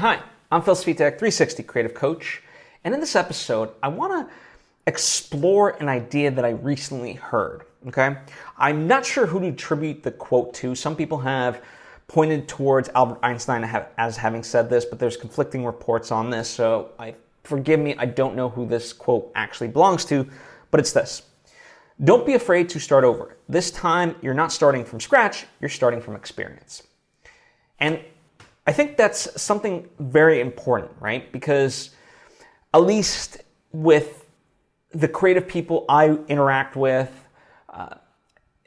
Hi, I'm Phil Svitek, 360 Creative Coach, and in this episode, I want to explore an idea that I recently heard, okay? I'm not sure who to attribute the quote to. Some people have pointed towards Albert Einstein as having said this, but there's conflicting reports on this, so forgive me, I don't know who this quote actually belongs to, but it's this. Don't be afraid to start over. This time, you're not starting from scratch, you're starting from experience. And I think that's something very important, right? Because at least with the creative people I interact with,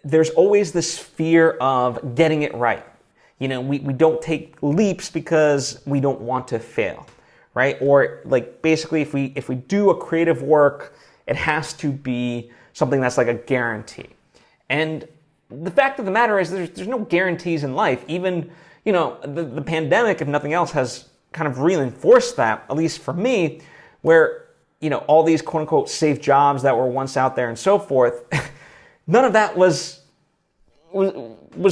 there's always this fear of getting it right. You know, we don't take leaps because we don't want to fail, right? Or like basically if we do a creative work, it has to be something that's like a guarantee. And the fact of the matter is there's no guarantees in life. Even, you know, the pandemic, if nothing else, has kind of reinforced that, at least for me, where, you know, all these quote unquote safe jobs that were once out there and so forth, none of that was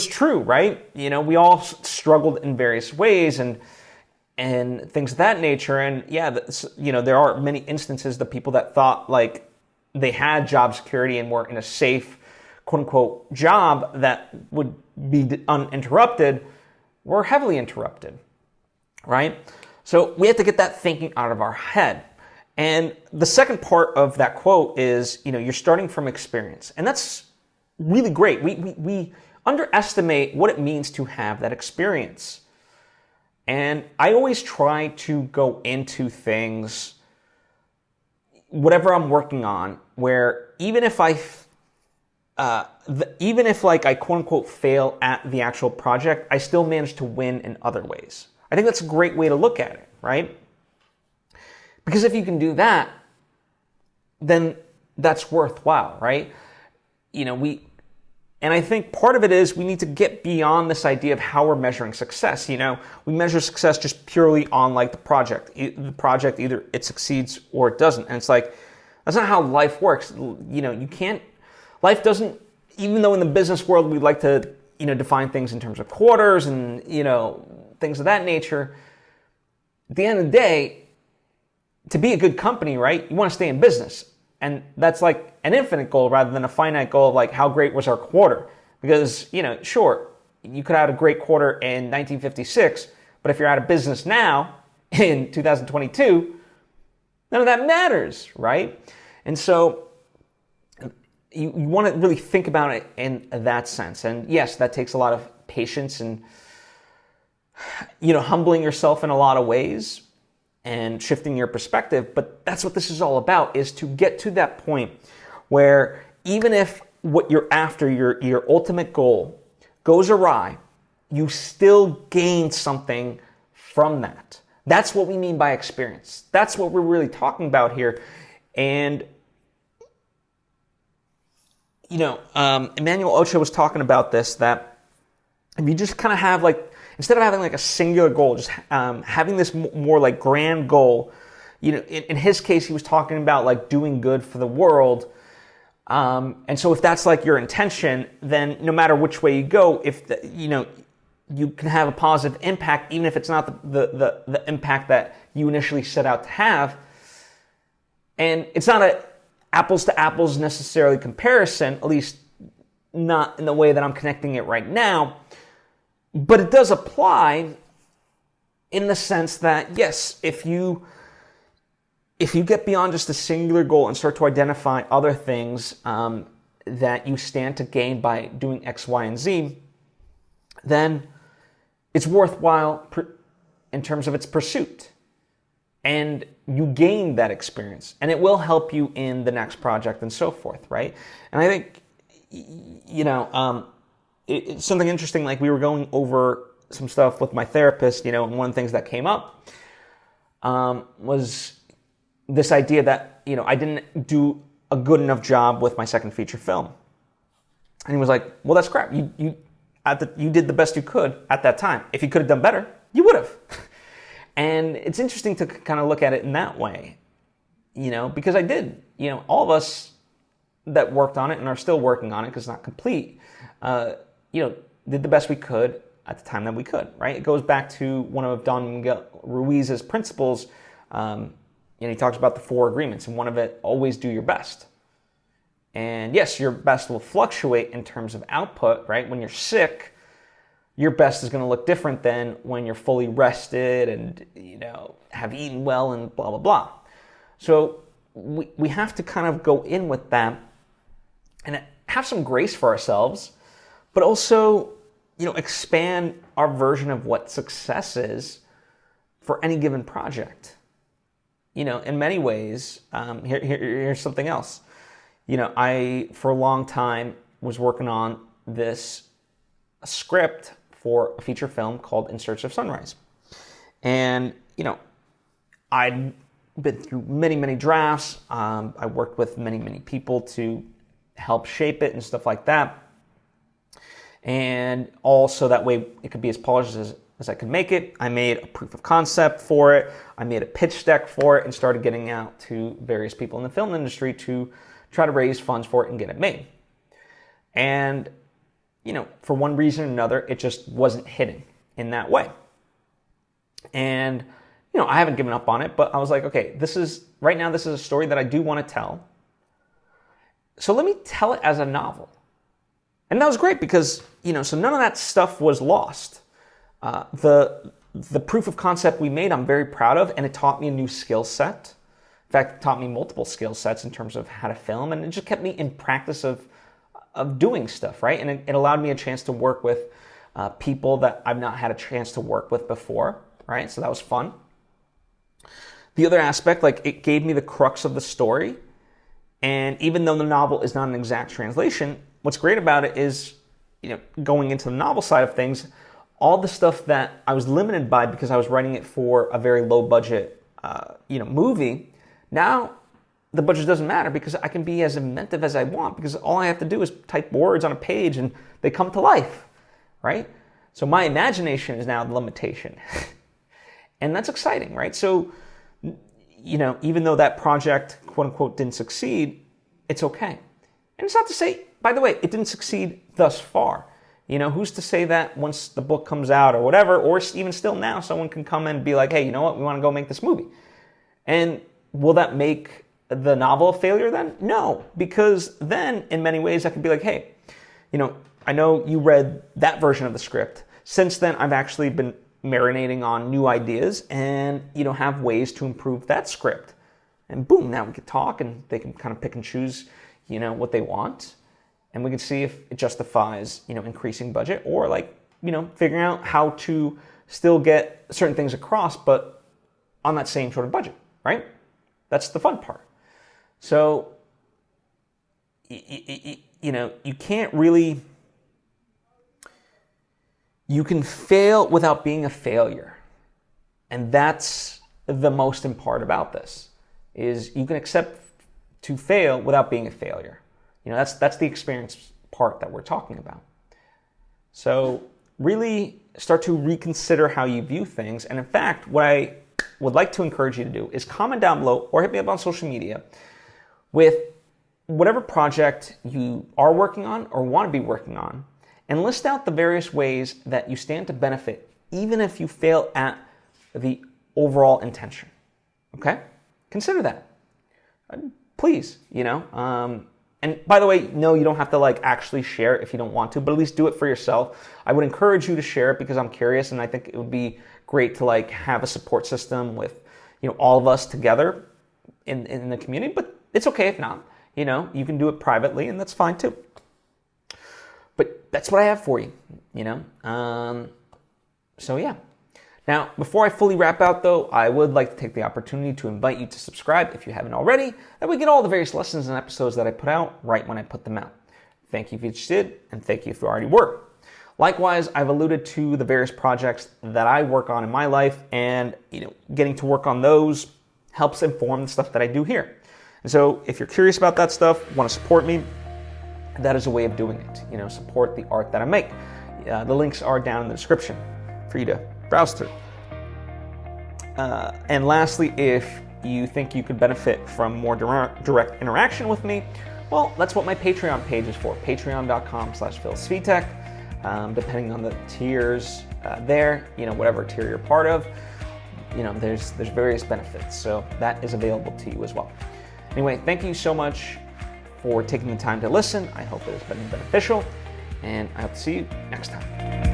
true, right? You know, we all struggled in various ways and things of that nature. And yeah, you know, there are many instances of people that thought like they had job security and were in a safe quote unquote job that would be uninterrupted, were heavily interrupted, right? So we have to get that thinking out of our head. And the second part of that quote is, you know, you're starting from experience. And that's really great. We underestimate what it means to have that experience. And I always try to go into things, whatever I'm working on, where even if I quote unquote fail at the actual project, I still manage to win in other ways. I think that's a great way to look at it, right? Because if you can do that, then that's worthwhile, right? You know, and I think part of it is we need to get beyond this idea of how we're measuring success. You know, we measure success just purely on like the project. The project, either it succeeds or it doesn't. And it's like, that's not how life works. You know, life doesn't, even though in the business world we like to, you know, define things in terms of quarters and, you know, things of that nature. At the end of the day, to be a good company, right, you want to stay in business. And that's like an infinite goal rather than a finite goal of like how great was our quarter. Because, you know, sure, you could have had a great quarter in 1956, but if you're out of business now in 2022, none of that matters, right? And so you want to really think about it in that sense. And yes, that takes a lot of patience and, you know, humbling yourself in a lot of ways and shifting your perspective. But that's what this is all about, is to get to that point where even if what you're after, your ultimate goal, goes awry, you still gain something from that. That's what we mean by experience. That's what we're really talking about here. And, you know, Emmanuel Ochoa was talking about this, that if you just kind of have like, instead of having like a singular goal, just having this more like grand goal, you know, in his case, he was talking about like doing good for the world. And so if that's like your intention, then no matter which way you go, you know, you can have a positive impact, even if it's not the impact that you initially set out to have. And it's not a apples to apples necessarily comparison, at least not in the way that I'm connecting it right now. But it does apply in the sense that, yes, if you get beyond just a singular goal and start to identify other things that you stand to gain by doing X, Y, and Z, then it's worthwhile in terms of its pursuit. And you gain that experience. And it will help you in the next project and so forth, right? And I think, you know, it's something interesting, like we were going over some stuff with my therapist, you know, and one of the things that came up was this idea that, you know, I didn't do a good enough job with my second feature film. And he was like, well, that's crap. You did the best you could at that time. If you could have done better, you would have. And it's interesting to kind of look at it in that way, you know, because I did, you know, all of us that worked on it and are still working on it because it's not complete, you know, did the best we could. at the time that we could, right? It goes back to one of Don Miguel Ruiz's principles, and he talks about the 4 agreements, and one of it, always do your best. And yes, your best will fluctuate in terms of output, right? When you're sick, your best is going to look different than when you're fully rested and, have eaten well and blah, blah, blah. So we have to kind of go in with that and have some grace for ourselves, but also, expand our version of what success is for any given project. In many ways, here's something else. I, for a long time, was working on this script for a feature film called In Search of Sunrise. And, I'd been through many, many drafts. I worked with many, many people to help shape it and stuff like that. And also that way it could be as polished as I could make it. I made a proof of concept for it. I made a pitch deck for it and started getting out to various people in the film industry to try to raise funds for it and get it made. And, for one reason or another, it just wasn't hitting in that way. And, I haven't given up on it, but I was like, okay, this is a story that I do want to tell. So let me tell it as a novel. And that was great because, so none of that stuff was lost. The proof of concept we made, I'm very proud of, and it taught me a new skill set. In fact, it taught me multiple skill sets in terms of how to film, and it just kept me in practice of doing stuff, right? And it allowed me a chance to work with people that I've not had a chance to work with before, right? So that was fun. The other aspect, it gave me the crux of the story. And even though the novel is not an exact translation, what's great about it is, going into the novel side of things, all the stuff that I was limited by because I was writing it for a very low budget, movie, now the budget doesn't matter because I can be as inventive as I want because all I have to do is type words on a page and they come to life, right? So my imagination is now the limitation. And that's exciting, right? So, even though that project, quote unquote, didn't succeed, it's okay. And it's not to say, by the way, it didn't succeed thus far. Who's to say that once the book comes out or whatever, or even still now, someone can come in and be like, hey, you know what, we want to go make this movie. And will that make the novel a failure then? No, because then in many ways I could be like, hey, I know you read that version of the script. Since then, I've actually been marinating on new ideas and, have ways to improve that script. And boom, now we can talk and they can kind of pick and choose, what they want. And we can see if it justifies, increasing budget or figuring out how to still get certain things across, but on that same sort of budget, right? That's the fun part. So, you can't really, you can fail without being a failure. And that's the most important part about this, is you can accept to fail without being a failure. That's the experience part that we're talking about. So really start to reconsider how you view things. And in fact, what I would like to encourage you to do is comment down below or hit me up on social media with whatever project you are working on or want to be working on, and list out the various ways that you stand to benefit, even if you fail at the overall intention. Okay? Consider that. Please, and by the way, no, you don't have to actually share it if you don't want to, but at least do it for yourself. I would encourage you to share it because I'm curious, and I think it would be great to have a support system with, all of us together in the community, but it's okay if not. You can do it privately, and that's fine too. But that's what I have for you, So yeah. Now, before I fully wrap out though, I would like to take the opportunity to invite you to subscribe if you haven't already. That way you get all the various lessons and episodes that I put out right when I put them out. Thank you if you just did, and thank you if you already were. Likewise, I've alluded to the various projects that I work on in my life, and getting to work on those helps inform the stuff that I do here. And so if you're curious about that stuff, want to support me, that is a way of doing it. Support the art that I make. The links are down in the description for you to browse through. And lastly, if you think you could benefit from more direct interaction with me, well, that's what my Patreon page is for, patreon.com/PhilSvitek. depending on the tiers there, whatever tier you're part of, there's various benefits. So that is available to you as well. Anyway, thank you so much for taking the time to listen. I hope it has been beneficial, and I hope to see you next time.